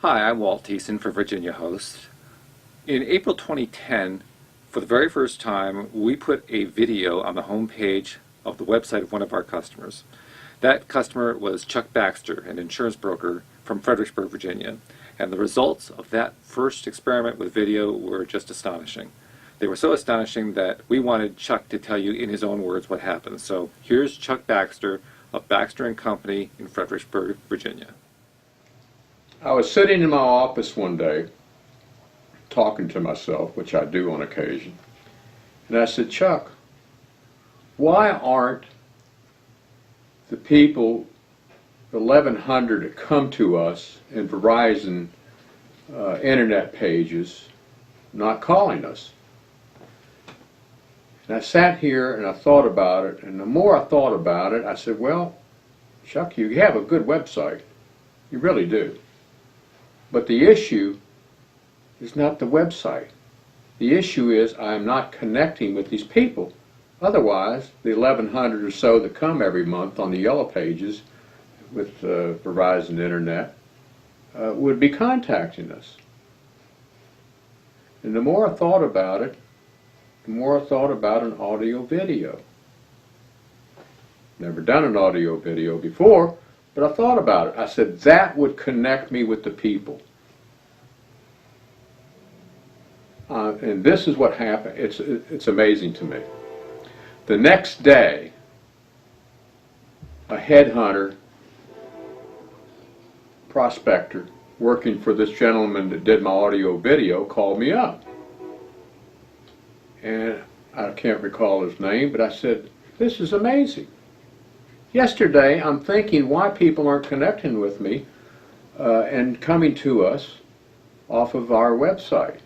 Hi, I'm Walt Thiessen for Virginia Host. In April 2010, for the very first time, we put a video on the homepage of the website of one of our customers. That customer was Chuck Baxter, an insurance broker from Fredericksburg, Virginia. And the results of that first experiment with video were just astonishing. They were so astonishing that we wanted Chuck to tell you in his own words what happened. So here's Chuck Baxter of Baxter and Company in Fredericksburg, Virginia. I was sitting in my office one day talking to myself, which I do on occasion, and I said, Chuck, why aren't the people, the 1,100 that come to us in Verizon internet pages, not calling us? And I sat here and I thought about it, and the more I thought about it, I said, well, Chuck, you have a good website. You really do. But the issue is not the website. The issue is I am not connecting with these people. Otherwise, the 1,100 or so that come every month on the yellow pages with Verizon Internet would be contacting us. And the more I thought about it, the more I thought about an audio video. Never done an audio video before, but I thought about it. I said, that would connect me with the people. And this is what happened. It's amazing to me. The next day, a headhunter, prospector, working for this gentleman that did my audio video called me up. And I can't recall his name, but I said, this is amazing. Yesterday, I'm thinking why people aren't connecting with me and coming to us off of our website.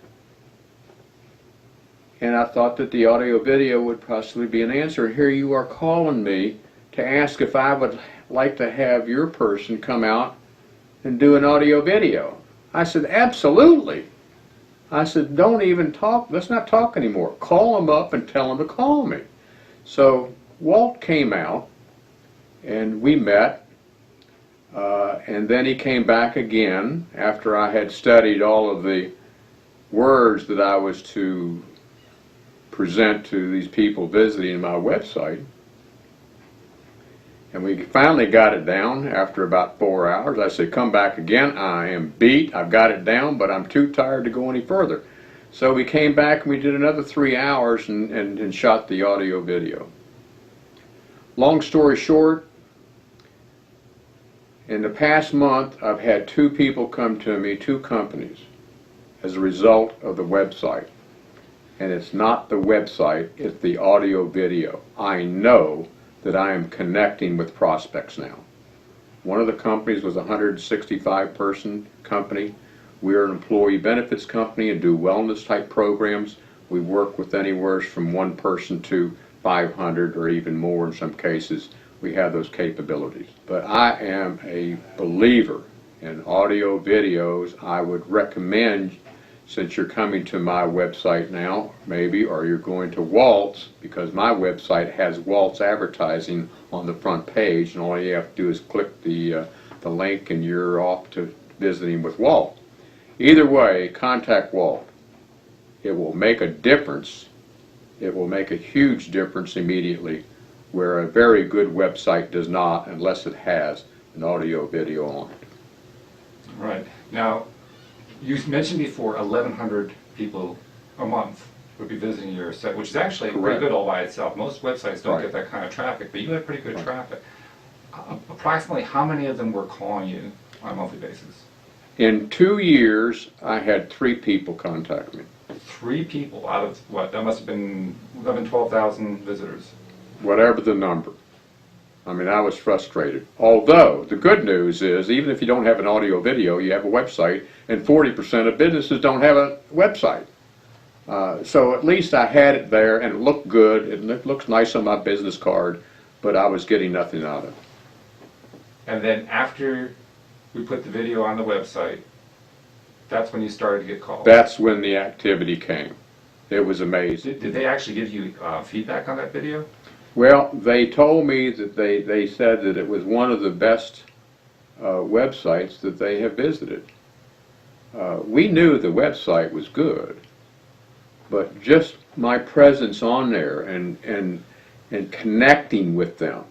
And I thought that the audio video would possibly be an answer. Here you are calling me to ask if I would like to have your person come out and do an audio video. I said, absolutely. I said, don't even talk, let's not talk anymore. Call them up and tell them to call me. So Walt came out and we met, and then he came back again after I had studied all of the words that I was to present to these people visiting my website. And we finally got it down after about 4 hours. I said, come back again. I am beat. I've got it down, but I'm too tired to go any further. So we came back and we did another 3 hours and shot the audio video. Long story short, in the past month, I've had 2 people come to me, 2 companies, as a result of the website. And it's not the website, it's the audio video. I know that I am connecting with prospects now. One of the companies was a 165-person company. We're an employee benefits company and do wellness type programs. We work with anywhere from 1 person to 500 or even more in some cases. We have those capabilities. But I am a believer in audio videos. I would recommend, since you're coming to my website now, maybe, or you're going to Walt's, because my website has Walt's advertising on the front page, and all you have to do is click the link and you're off to visiting with Walt. Either way, contact Walt. It will make a difference. It will make a huge difference immediately, where a very good website does not, unless it has an audio video on it. Right. Now, you mentioned before 1,100 people a month would be visiting your site, which is actually pretty good all by itself. Most websites don't get that kind of traffic, but you have pretty good traffic. Approximately how many of them were calling you on a monthly basis? In 2 years, I had 3 people contact me. 3 people out of what? That must have been 11,000, 12,000 visitors. Whatever the number. I mean, I was frustrated. Although, the good news is, even if you don't have an audio video, you have a website, and 40% of businesses don't have a website. So at least I had it there, and it looked good. It looks nice on my business card, but I was getting nothing out of it. And then after we put the video on the website, that's when you started to get calls? That's when the activity came. It was amazing. Did they actually give you feedback on that video? Well, they told me that they said that it was one of the best websites that they have visited. we knew the website was good, but just my presence on there and connecting with them,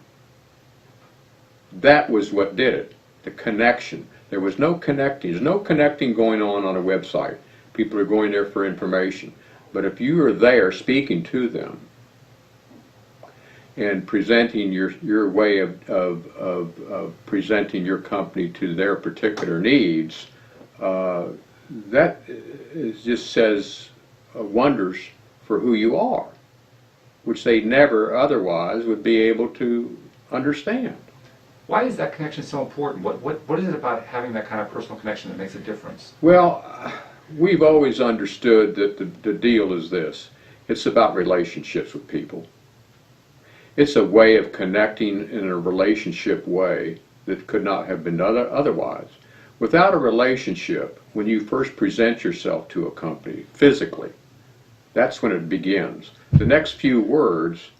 that was what did it, the connection. There was no connecting. There's no connecting going on a website. People are going there for information. But if you are there speaking to them and presenting your way of presenting your company to their particular needs, that just says wonders for who you are, which they never otherwise would be able to understand. Why is that connection so important? What is it about having that kind of personal connection that makes a difference? Well, we've always understood that the deal is this. It's about relationships with people. It's a way of connecting in a relationship way that could not have been done otherwise. Without a relationship, when you first present yourself to a company physically, that's when it begins. The next few words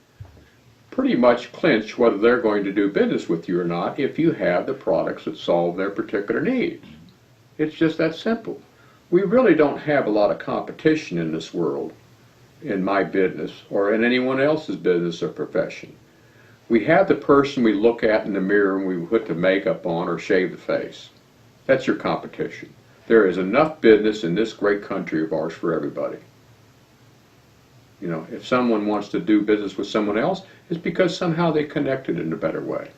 pretty much clinch whether they're going to do business with you or not if you have the products that solve their particular needs. It's just that simple. We really don't have a lot of competition in this world, in my business or in anyone else's business or profession. We have the person we look at in the mirror and we put the makeup on or shave the face. That's your competition. There is enough business in this great country of ours for everybody. You know, if someone wants to do business with someone else, it's because somehow they connected in a better way.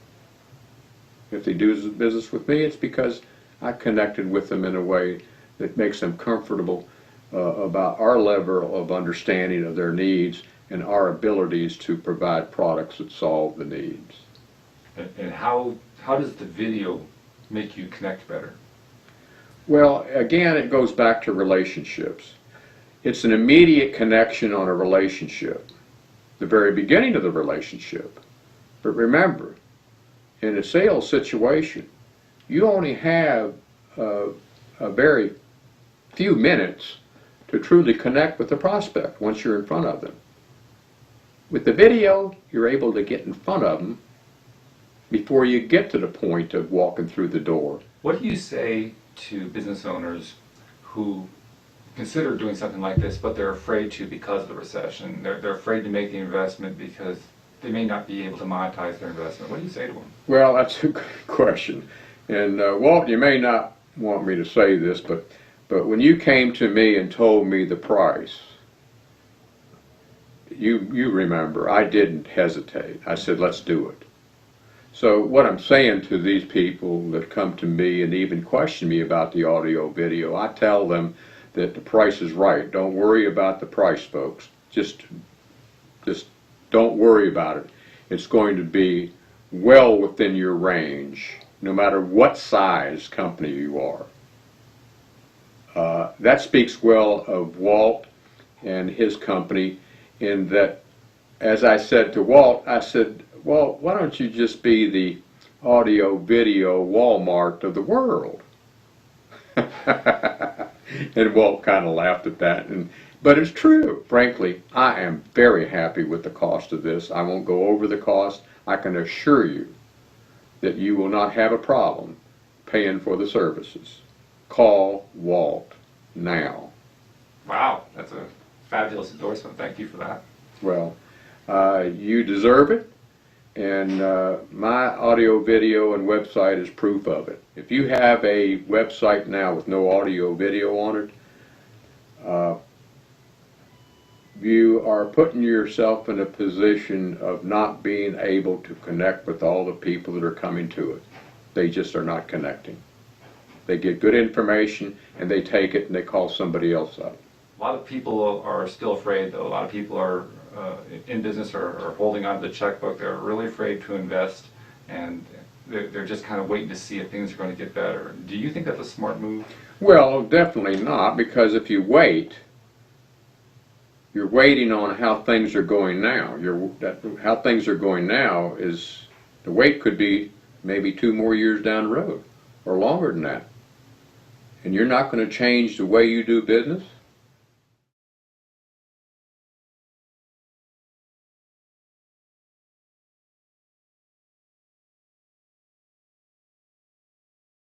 If they do business with me, it's because I connected with them in a way that makes them comfortable about our level of understanding of their needs and our abilities to provide products that solve the needs. And how does the video make you connect better? Well, again, it goes back to relationships. It's an immediate connection on a relationship, the very beginning of the relationship. But remember, in a sales situation, you only have a very few minutes to truly connect with the prospect once you're in front of them. With the video, you're able to get in front of them before you get to the point of walking through the door. What do you say to business owners who consider doing something like this, but they're afraid to because of the recession? They're afraid to make the investment because they may not be able to monetize their investment. What do you say to them? Well, that's a good question. And Walt, you may not want me to say this, but when you came to me and told me the price, you remember, I didn't hesitate. I said, let's do it. So what I'm saying to these people that come to me and even question me about the audio video, I tell them that the price is right. Don't worry about the price, folks. Just don't worry about it. It's going to be well within your range, no matter what size company you are. That speaks well of Walt and his company in that, as I said to Walt, I said, well, why don't you just be the audio video Walmart of the world? And Walt kind of laughed at that. But it's true. Frankly, I am very happy with the cost of this. I won't go over the cost. I can assure you that you will not have a problem paying for the services. Call Walt now. Wow, that's a fabulous endorsement. Thank you for that. Well, you deserve it. And my audio, video, and website is proof of it. If you have a website now with no audio, video on it, you are putting yourself in a position of not being able to connect with all the people that are coming to it. They just are not connecting. They get good information and they take it and they call somebody else up. A lot of people are still afraid, though. A lot of people are in business are holding on to the checkbook. They're really afraid to invest, and they're just kind of waiting to see if things are going to get better. Do you think that's a smart move? Well, definitely not, because if you wait, you're waiting on how things are going now. How things are going now is, the wait could be maybe 2 more years down the road, or longer than that. And you're not going to change the way you do business.